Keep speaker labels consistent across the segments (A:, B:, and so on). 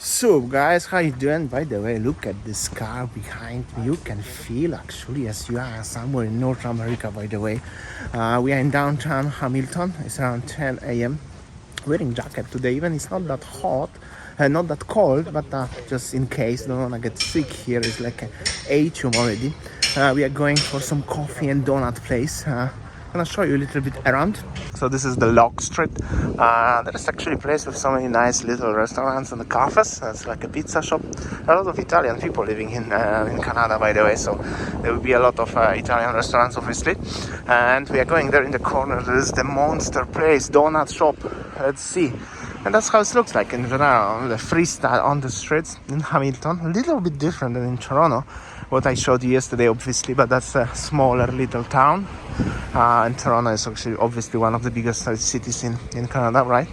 A: So guys, how you doing? By the way, look at this car behind me. You can feel actually as you are somewhere in North America. By the way, we are in downtown Hamilton. It's around 10 a.m. Wearing jacket today, even it's not that hot, not that cold, but just in case don't wanna get sick here. It's like 8 already. We are going for some coffee and donut place. I'm gonna show you a little bit around. So this is the Lock Street. There's actually a place with so many nice little restaurants and cafes. It's like a pizza shop. A lot of Italian people living in Canada, by the way. So there will be a lot of Italian restaurants, obviously. And we are going there in the corner. There is the Monster Place donut shop. Let's see. And that's how it looks like in general. The freestyle on the streets in Hamilton. A little bit different than in Toronto. What I showed you yesterday, obviously, but that's a smaller little town. And Toronto is actually obviously one of the biggest cities in Canada, right?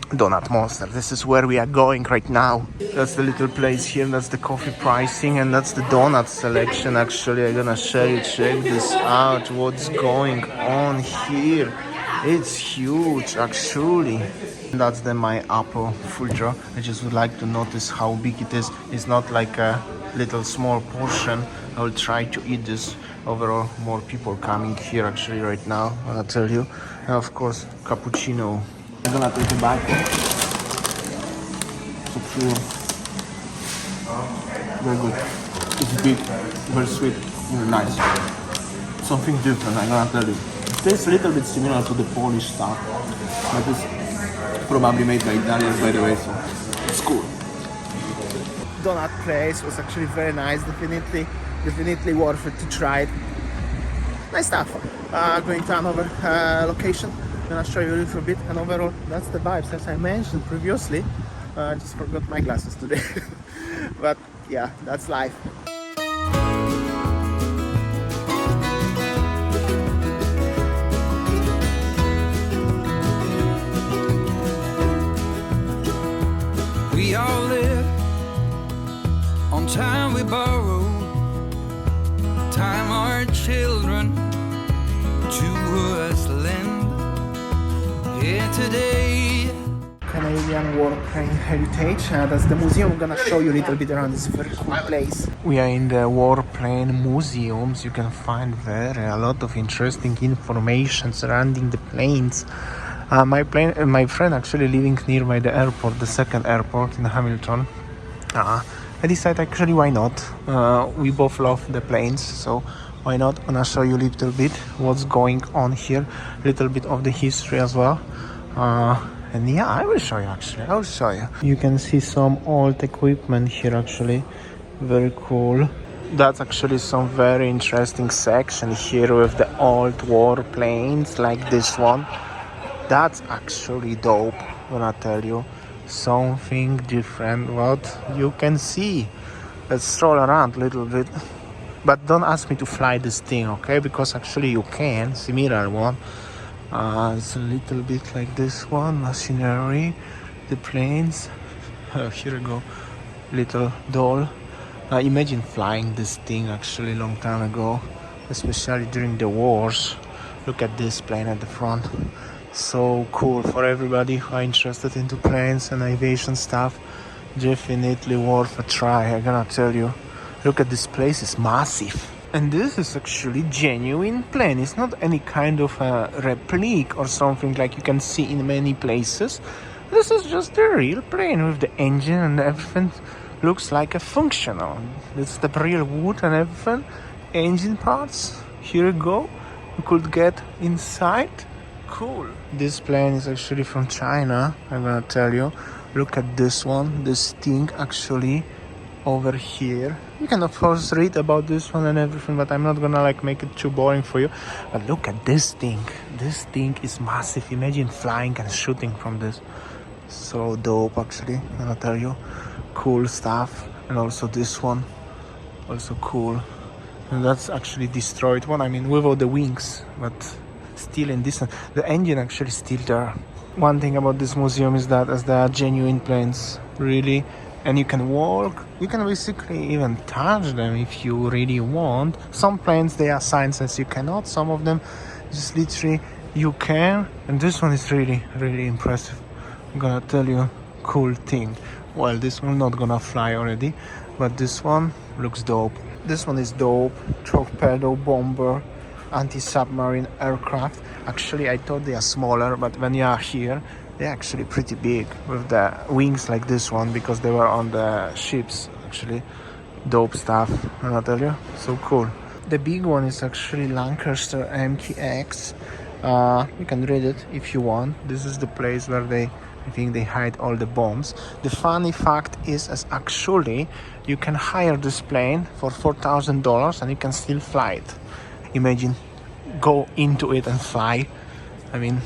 A: Donut Monster. This is where we are going right now. That's the little place here. That's the coffee pricing, and that's the donut selection. Actually, I'm gonna show you. Check this out. What's going on here? It's huge, actually. That's the My Apple full draw. I just would like to notice how big it is. It's not like a little small portion. I will try to eat this. Overall, more people coming here actually right now, I'll tell you. And of course, cappuccino. I'm gonna take a bite. So pure. Very good. It's big, very sweet, very nice. Something different, I'm gonna tell you. It tastes a little bit similar to the Polish stuff, but it's probably made by Italians, by the way, so it's cool. Donut place was actually very nice, definitely worth it to try it. Nice stuff. Going to another location. I'm gonna show you a little bit, and overall that's the vibes as I mentioned previously. I just forgot my glasses today. But yeah, that's life.
B: We all live on time we borrow, time our children to us lend. Here today,
A: Canadian Warplane Heritage. That's the museum. I'm gonna show you a little bit around this very cool place. We are in the Warplane Museums. You can find there a lot of interesting information surrounding the planes. My friend actually living nearby the airport, the second airport in Hamilton. I decided actually why not. We both love the planes, so why not? I'm gonna show you a little bit what's going on here, a little bit of the history as well. And yeah, I will show you actually. I'll show you. You can see some old equipment here actually. Very cool. That's actually some very interesting section here with the old warplanes like this one. That's actually dope when I tell you. Something different what you can see. Let's stroll around a little bit. But don't ask me to fly this thing, okay? Because actually you can. Similar one. It's a little bit like this one. Machinery. The planes. Here we go. Little doll. Imagine flying this thing actually a long time ago. Especially during the wars. Look at this plane at the front. So cool for everybody who are interested into planes and aviation stuff. Definitely worth a try, I'm gonna tell you. Look at this place, it's massive. And this is actually genuine plane. It's not any kind of a replica or something like you can see in many places. This is just a real plane with the engine and everything. Looks like a functional. It's the real wood and everything. Engine parts. Here you go. You could get inside. Cool. This plane is actually from China, I'm gonna tell you. Look at this one, this thing actually over here. You can of course read about this one and everything, but I'm not gonna like make it too boring for you. But look at this thing. This thing is massive. Imagine flying and shooting from this. So dope actually, I'm gonna tell you. Cool stuff. And also this one, also cool. And that's actually destroyed one, I mean without the wings, but still in this one. The engine actually still there. One thing about this museum is that as they are genuine planes, really, and you can walk, you can basically even touch them if you really want. Some planes they are signed as you cannot, some of them just literally you can, and this one is really impressive. I'm gonna tell you, cool thing. Well, this one not gonna fly already, but this one looks dope. This one is dope. Torpedo bomber, anti-submarine aircraft. Actually, I thought they are smaller, but when you are here, they're actually pretty big with the wings like this one, because they were on the ships. Actually, dope stuff, I tell you. So cool. The big one is actually Lancaster MKX. You can read it if you want. This is the place where I think they hide all the bombs. The funny fact is, as actually you can hire this plane for $4,000 and you can still fly it. Imagine go into it and fly. I mean,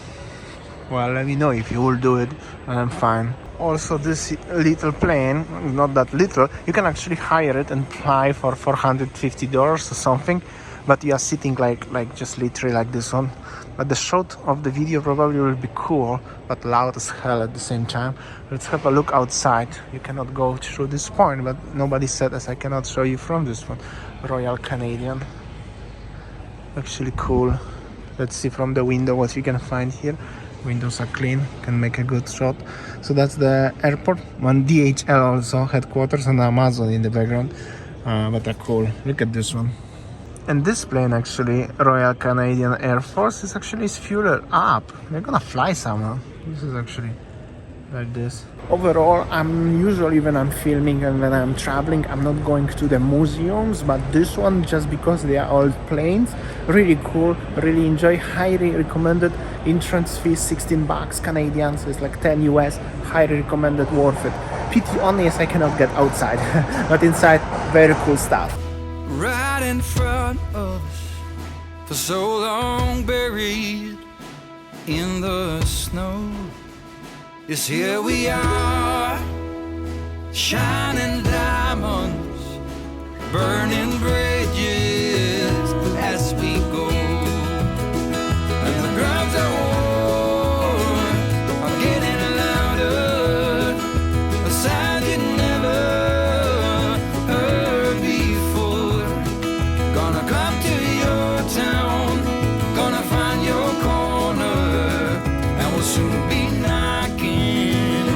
A: well, let me know if you will do it, and I'm fine. Also, this little plane, not that little, you can actually hire it and fly for $450 or something, but you are sitting like just literally like this one. But the shot of the video probably will be cool, but loud as hell at the same time. Let's have a look outside. You cannot go through this point, but nobody said as I cannot show you from this one. Royal Canadian. Actually cool. Let's see from the window what you can find here. Windows are clean, can make a good shot. So that's the airport. One DHL also, headquarters, and Amazon in the background. But they're cool. Look at this one. And this plane actually, Royal Canadian Air Force, is actually fueled up. They're gonna fly somewhere. This is actually like this. Overall, I'm usually, when I'm filming and when I'm traveling, I'm not going to the museums, but this one, just because they are old planes, really cool, really enjoy, highly recommended. Entrance fee $16 Canadian, so it's like 10 US, highly recommended, worth it. Pity only is I cannot get outside, but inside, very cool stuff.
B: Right in front of us, for so long buried in the snow. Yes, here we are, shining diamonds, burning bridges as we go. And the drums are getting louder, a sound you never heard before. Gonna come to your town, gonna find your corner, and we'll soon be knocking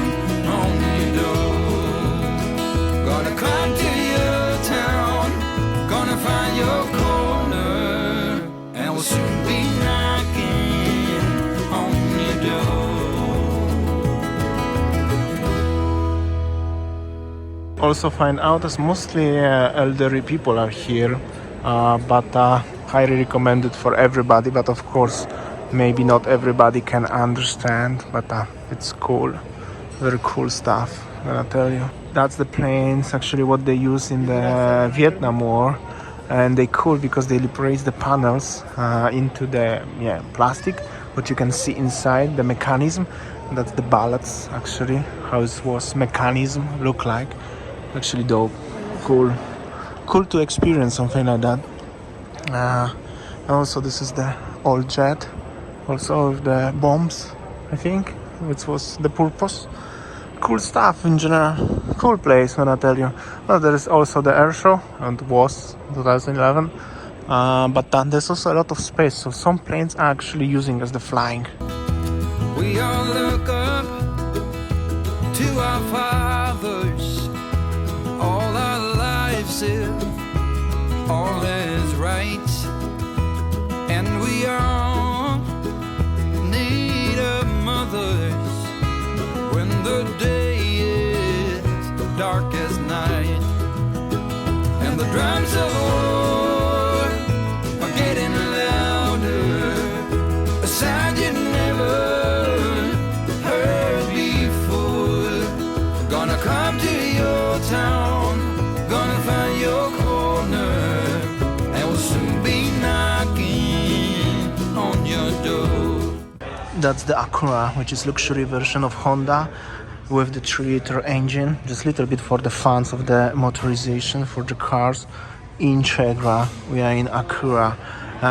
B: on your door. Gonna come to your town, gonna find your corner, and we'll soon be knocking on your door.
A: Also find out as mostly elderly people are here, but highly recommended for everybody. But of course, maybe not everybody can understand, but it's cool, very cool stuff, I tell you. That's the planes, actually what they use in the Vietnam War, and they cool because they replace the panels into the plastic, but you can see inside the mechanism. That's the bullets, actually, how it was mechanism look like. Actually dope, cool to experience something like that. And also this is the old jet, also with the bombs, I think, which was the purpose. Cool stuff in general, cool place, when I tell you. Well, there is also the air show, and was 2011, but there's also a lot of space, so some planes are actually using as the flying.
B: We all look up to our fathers, all our lives if all is right, and we all need a mothers when the day is dark as night, and the drums of war are getting louder, a sound you never heard before. Gonna come to your town, gonna find your corner, and we'll soon be knocking on your door.
A: That's the Acura, which is luxury version of Honda with the 3-liter engine, just a little bit for the fans of the motorization for the cars. Integra, we are in Acura.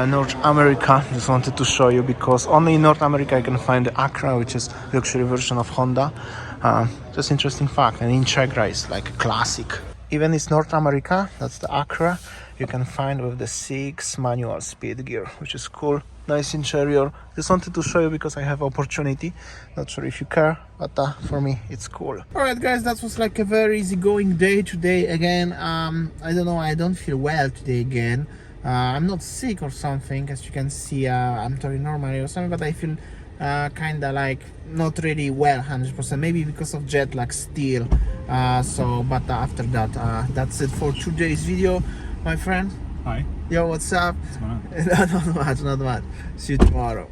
A: North America, just wanted to show you because only in North America I can find the Acura, which is luxury version of Honda. Just interesting fact, and Integra is like a classic. Even in North America, that's the Acura, you can find with the 6 manual speed gear, which is cool. nice interior. Just wanted to show you because I have opportunity. Not sure if you care, but for me it's cool. Alright guys, that was like a very easygoing day today again. I don't know, I don't feel well today again. I'm not sick or something, as you can see. I'm totally normal or something, but I feel kinda like not really well 100%, maybe because of jet lag still. But after that, that's it for today's video, my friend.
C: Hi.
A: Yo, what's up?
C: What's going on?
A: Not much. See you tomorrow.